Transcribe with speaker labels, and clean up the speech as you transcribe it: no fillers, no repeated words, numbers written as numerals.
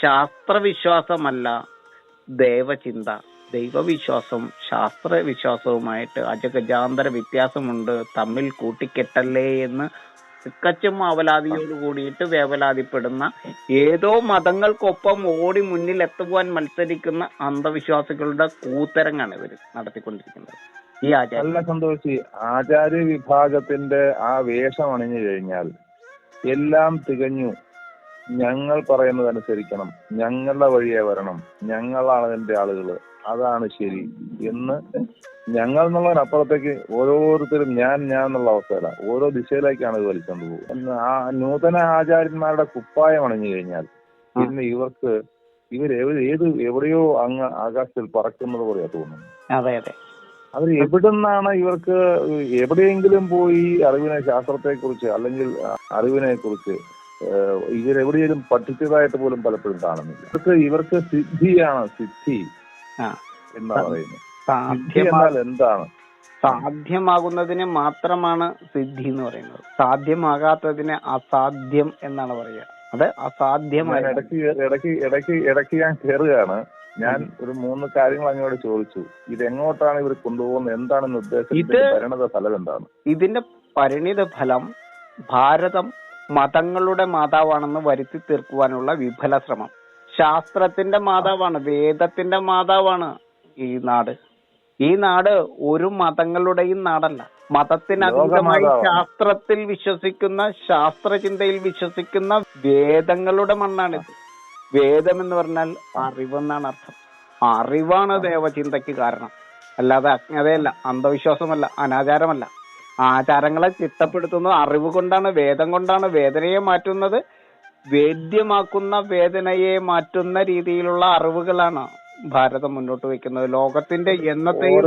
Speaker 1: ശാസ്ത്രവിശ്വാസമല്ല ദൈവചിന്ത. ദൈവവിശ്വാസം ശാസ്ത്രവിശ്വാസവുമായിട്ട് അജഗജാന്തര വ്യത്യാസമുണ്ട്, തമ്മിൽ കൂട്ടിക്കെട്ടല്ലേ എന്ന് തികച്ചും അവലാതിയോട് കൂടിയിട്ട് വേവലാതിപ്പെടുന്ന ഏതോ മതങ്ങൾക്കൊപ്പം ഓടി മുന്നിൽ എത്തുവാൻ മത്സരിക്കുന്ന അന്ധവിശ്വാസികളുടെ കൂത്തരങ്ങാണ് ഇവർ നടത്തിക്കൊണ്ടിരിക്കുന്നത്. ഈ
Speaker 2: അല്ല സന്തോഷി, ആചാര്യ വിഭാഗത്തിന്റെ ആ വേഷം അണിഞ്ഞു കഴിഞ്ഞാൽ എല്ലാം തികഞ്ഞു, ഞങ്ങൾ പറയുന്നത് അനുസരിക്കണം, ഞങ്ങളുടെ വഴിയെ വരണം, ഞങ്ങളാണ് അതിന്റെ ആളുകള്, അതാണ് ശരി എന്ന് ഞങ്ങൾ എന്നുള്ളതിനപ്പുറത്തേക്ക് ഓരോരുത്തരും ഞാൻ എന്നുള്ള അവസ്ഥയില ഓരോ ദിശയിലേക്കാണ് ഇത് വലിച്ചുകൊണ്ട് പോകും. ആ നൂതന ആചാര്യന്മാരുടെ കുപ്പായം അണിഞ്ഞു കഴിഞ്ഞാൽ പിന്നെ എവിടെയോ അങ്ങ് ആകാശത്തിൽ പറക്കുന്നത് പോലെയാ തോന്നുന്നു.
Speaker 1: അതെ അതെ,
Speaker 2: അവർ എവിടുന്നാണ് ഇവർക്ക് എവിടെയെങ്കിലും പോയി ശാസ്ത്രത്തെ കുറിച്ച് അല്ലെങ്കിൽ അറിവിനെ കുറിച്ച് ഇവരെവിടെയെങ്കിലും പഠിച്ചതായിട്ട് പോലും പലപ്പോഴും കാണുന്നില്ല. ഇവർക്ക് സിദ്ധിയാണ്, സിദ്ധി എന്നാ പറയുന്നത്. സിദ്ധി എന്നാൽ എന്താണ്?
Speaker 1: സാധ്യമാകുന്നതിന് മാത്രമാണ് സിദ്ധി എന്ന് പറയുന്നത്. സാധ്യമാകാത്തതിന് അസാധ്യം എന്നാണ് പറയുക. അത് അസാധ്യമാണ്.
Speaker 2: ഇടയ്ക്ക് ഞാൻ കയറുകയാണ്. ഞാൻ ഒരു 3 കാര്യങ്ങൾ അങ്ങോട്ട് ചോദിച്ചു. ഇതെങ്ങോട്ടാണ് ഇവർ കൊണ്ടുപോകുന്നത്, എന്താണെന്ന് ഉദ്ദേശം, പരിണത ഫലം എന്താണ്?
Speaker 1: ഇതിന്റെ പരിണിത ഫലം ഭാരതം മതങ്ങളുടെ മാതാവാണെന്ന് വരുത്തി തീർക്കുവാനുള്ള വിഫല ശ്രമം. ശാസ്ത്രത്തിന്റെ മാതാവാണ്, വേദത്തിന്റെ മാതാവാണ് ഈ നാട് ഒരു മതങ്ങളുടെയും നാടല്ല. മതത്തിനതീതമായി ശാസ്ത്രത്തിൽ വിശ്വസിക്കുന്ന, ശാസ്ത്രചിന്തയിൽ വിശ്വസിക്കുന്ന വേദങ്ങളുടെ മണ്ണാണിത്. വേദം എന്ന് പറഞ്ഞാൽ അറിവെന്നാണ് അർത്ഥം. അറിവാണ് ദേവചിന്തയ്ക്ക് കാരണം, അല്ലാതെ അജ്ഞതയല്ല, അന്ധവിശ്വാസമല്ല, അനാചാരമല്ല. ആചാരങ്ങളെ ചിട്ടപ്പെടുത്തുന്നത് അറിവ് കൊണ്ടാണ്, വേദം കൊണ്ടാണ്. വേദനയെ മാറ്റുന്നത്, വേദ്യമാക്കുന്ന വേദനയെ മാറ്റുന്ന രീതിയിലുള്ള അറിവുകളാണ് ഭാരതം മുന്നോട്ട് വെക്കുന്നത്. ലോകത്തിന്റെ എന്നത്തെയും